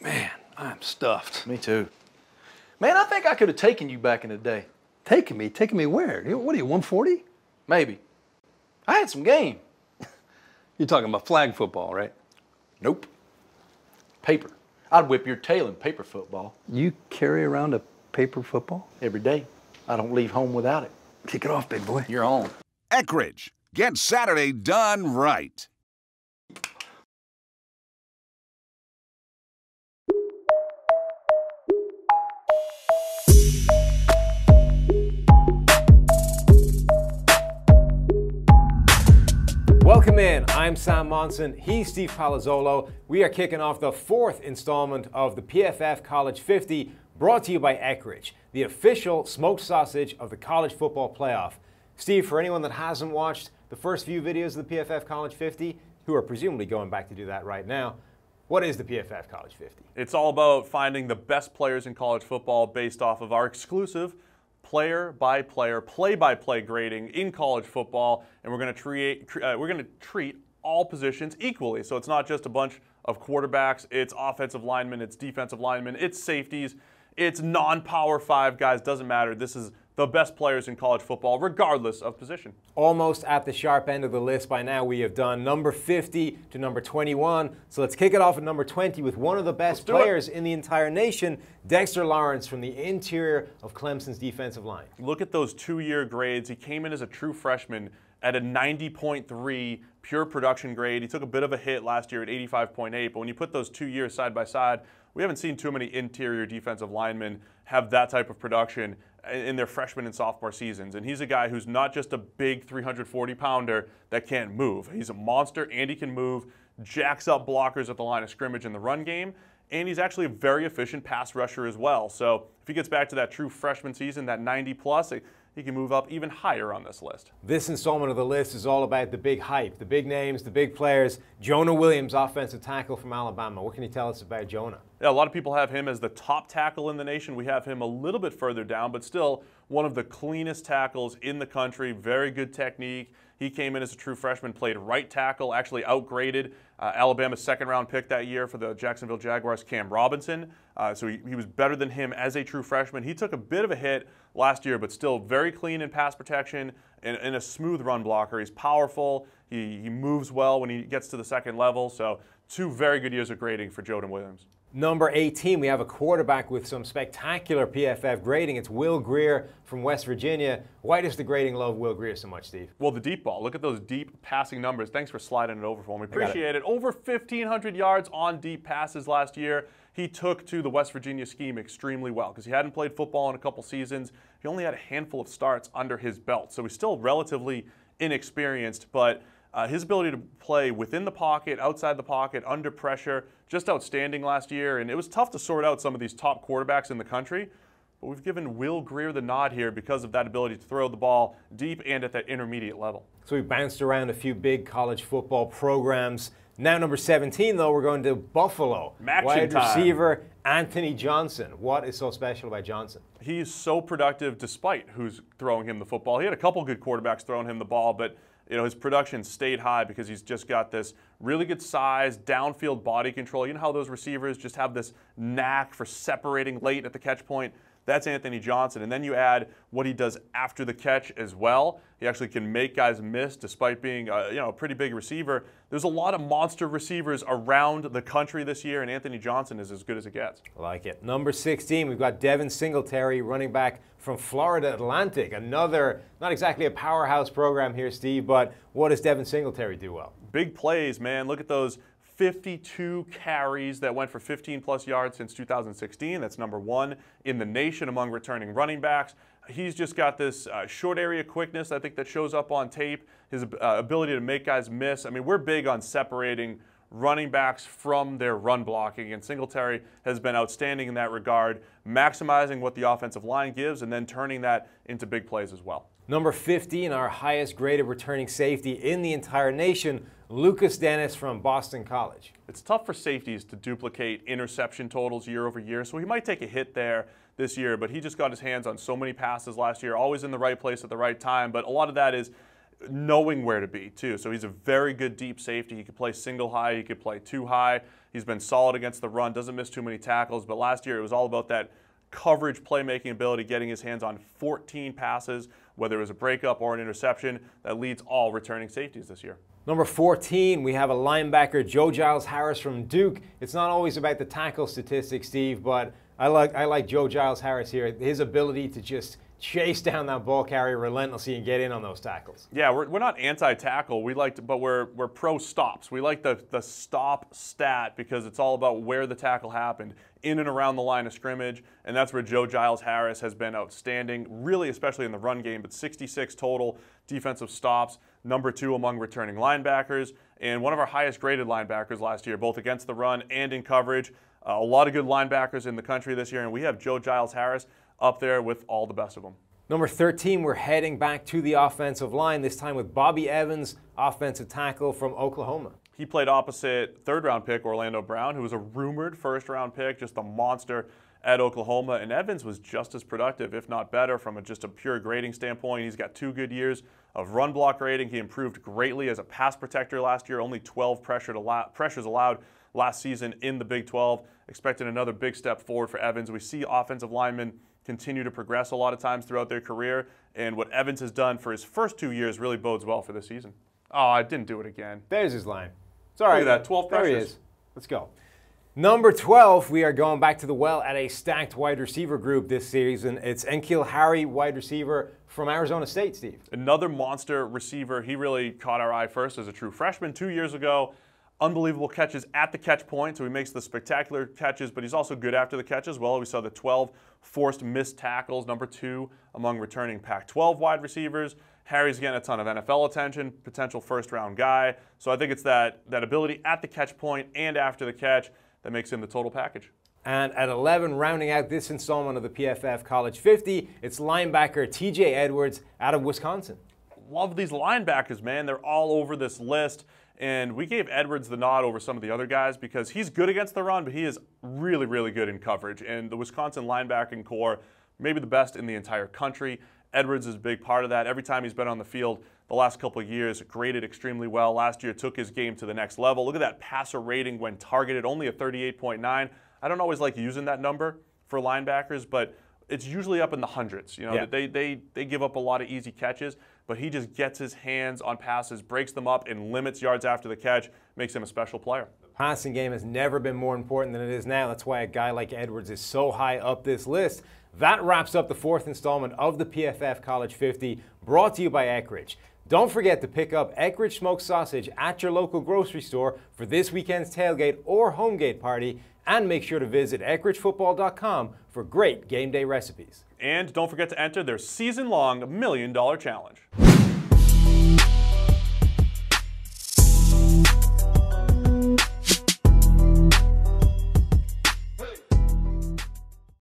Man, I'm stuffed. Me too. Man, I think I could have taken you back in the day. Taking me? Taking me where? What are you, 140? Maybe. I had some game. You're talking about flag football, right? Nope. Paper. I'd whip your tail in paper football. You carry around a paper football? Every day. I don't leave home without it. Kick it off, big boy. You're on. Eckridge. Get Saturday done right. Welcome in. I'm Sam Monson. He's Steve Palazzolo. We are kicking off the fourth installment of the PFF College 50, brought to you by Eckridge, the official smoked sausage of the college football playoff. Steve, for anyone that hasn't watched the first few videos of the PFF College 50, who are presumably going back to do that right now, what is the PFF College 50? It's all about finding the best players in college football based off of our exclusive player-by-player, play-by-play grading in college football, and we're going to treat all positions equally. So it's not just a bunch of quarterbacks, it's offensive linemen, it's defensive linemen, it's safeties, it's non-power 5 guys, doesn't matter. This is the best players in college football, regardless of position. Almost at the sharp end of the list by now. We have done number 50 to number 21. So let's kick it off at number 20 with one of the best players in the entire nation, Dexter Lawrence from the interior of Clemson's defensive line. Look at those 2-year grades. He came in as a true freshman at a 90.3 pure production grade. He took a bit of a hit last year at 85.8, but when you put those 2 years side by side, we haven't seen too many interior defensive linemen have that type of production in their freshman and sophomore seasons. And he's a guy who's not just a big 340-pounder that can't move. He's a monster, and he can move, jacks up blockers at the line of scrimmage in the run game, and he's actually a very efficient pass rusher as well. So if he gets back to that true freshman season, that 90-plus, he can move up even higher on this list. This installment of the list is all about the big hype, the big names, the big players. Jonah Williams, offensive tackle from Alabama. What can you tell us about Jonah? Yeah, a lot of people have him as the top tackle in the nation. We have him a little bit further down, but still one of the cleanest tackles in the country. Very good technique. He came in as a true freshman, played right tackle, actually outgraded Alabama's second-round pick that year for the Jacksonville Jaguars, Cam Robinson. So he was better than him as a true freshman. He took a bit of a hit last year, but still very clean in pass protection and a smooth run blocker. He's powerful. He moves well when he gets to the second level. So 2 very good years of grading for Jonah Williams. Number 18, we have a quarterback with some spectacular PFF grading. It's Will Grier from West Virginia. Why does the grading love Will Grier so much, Steve? Well, the deep ball. Look at those deep passing numbers. Thanks for sliding it over for me. Appreciate it. Over 1,500 yards on deep passes last year. He took to the West Virginia scheme extremely well because he hadn't played football in a couple seasons. He only had a handful of starts under his belt, so he's still relatively inexperienced, but his ability to play within the pocket, outside the pocket, under pressure, just outstanding last year. And it was tough to sort out some of these top quarterbacks in the country, but we've given Will Grier the nod here because of that ability to throw the ball deep and at that intermediate level. So we bounced around a few big college football programs. Now number 17, though, we're going to Buffalo. Wide receiver Anthony Johnson. What is so special about Johnson? He's so productive despite who's throwing him the football. He had a couple good quarterbacks throwing him the ball, but his production stayed high because he's just got this really good size, downfield body control. You know how those receivers just have this knack for separating late at the catch point? That's Anthony Johnson. And then you add what he does after the catch as well. He actually can make guys miss despite being a pretty big receiver. There's a lot of monster receivers around the country this year, and Anthony Johnson is as good as it gets. I like it. Number 16, we've got Devin Singletary, running back from Florida Atlantic. Another, not exactly a powerhouse program here, Steve, but what does Devin Singletary do well? Big plays, man. Look at those 52 carries that went for 15-plus yards since 2016. That's number 1 in the nation among returning running backs. He's just got this short area quickness, I think, that shows up on tape. His ability to make guys miss. I mean, we're big on separating running backs from their run blocking, and Singletary has been outstanding in that regard, maximizing what the offensive line gives and then turning that into big plays as well. Number 15, our highest graded returning safety in the entire nation, LUKAS DENIS from Boston College. It's tough for safeties to duplicate interception totals year over year, so he might take a hit there this year, but he just got his hands on so many passes last year, always in the right place at the right time. But a lot of that is knowing where to be too. So he's a very good deep safety. He could play single high, he could play two high. He's been solid against the run, doesn't miss too many tackles, but last year it was all about that coverage playmaking ability, getting his hands on 14 passes, whether it was a breakup or an interception, that leads all returning safeties this year. Number 14, we have a linebacker, Joe Giles Harris from Duke. It's not always about the tackle statistics, Steve, but I like Joe Giles Harris here. His ability to just chase down that ball carrier relentlessly and get in on those tackles. Yeah, we're not anti-tackle. But we're pro stops. We like the stop stat because it's all about where the tackle happened, in and around the line of scrimmage, and that's where Joe Giles Harris has been outstanding, really, especially in the run game. But 66 total defensive stops, number 2 among returning linebackers, and one of our highest graded linebackers last year, both against the run and in coverage. A lot of good linebackers in the country this year, and we have Joe Giles Harris up there with all the best of them. Number 13, we're heading back to the offensive line, this time with Bobby Evans, offensive tackle from Oklahoma. He played opposite third-round pick Orlando Brown, who was a rumored first-round pick, just a monster at Oklahoma. And Evans was just as productive, if not better, from just a pure grading standpoint. He's got 2 good years of run block rating. He improved greatly as a pass protector last year, only 12 pressures allowed last season in the Big 12. Expecting another big step forward for Evans. We see offensive linemen continue to progress a lot of times throughout their career, and what Evans has done for his first 2 years really bodes well for this season. Oh, I didn't do it again. There's his line. Sorry. Look at that, 12 pressures. There he is. Let's go. Number 12, we are going back to the well at a stacked wide receiver group this season. It's N'Keal Harry, wide receiver from Arizona State, Steve. Another monster receiver. He really caught our eye first as a true freshman 2 years ago. Unbelievable catches at the catch point, so he makes the spectacular catches, but he's also good after the catch as well. We saw the 12 forced missed tackles, number 2 among returning Pac-12 wide receivers. Harry's getting a ton of NFL attention, potential first-round guy. So I think it's that ability at the catch point and after the catch that makes him the total package. And at 11, rounding out this installment of the PFF College 50, it's linebacker TJ Edwards out of Wisconsin. Love these linebackers, man. They're all over this list. And we gave Edwards the nod over some of the other guys because he's good against the run, but he is really, really good in coverage. And the Wisconsin linebacking core, maybe the best in the entire country. Edwards is a big part of that. Every time he's been on the field the last couple of years, graded extremely well. Last year took his game to the next level. Look at that passer rating when targeted, only a 38.9. I don't always like using that number for linebackers, but it's usually up in the hundreds. You know, yeah. They give up a lot of easy catches, but he just gets his hands on passes, breaks them up, and limits yards after the catch, makes him a special player. Passing game has never been more important than it is now. That's why a guy like Edwards is so high up this list. That wraps up the 4th installment of the PFF College 50, brought to you by Eckridge. Don't forget to pick up Eckridge smoked sausage at your local grocery store for this weekend's tailgate or homegate party, and make sure to visit eckridgefootball.com for great game day recipes. And don't forget to enter their season-long $1 Million Challenge.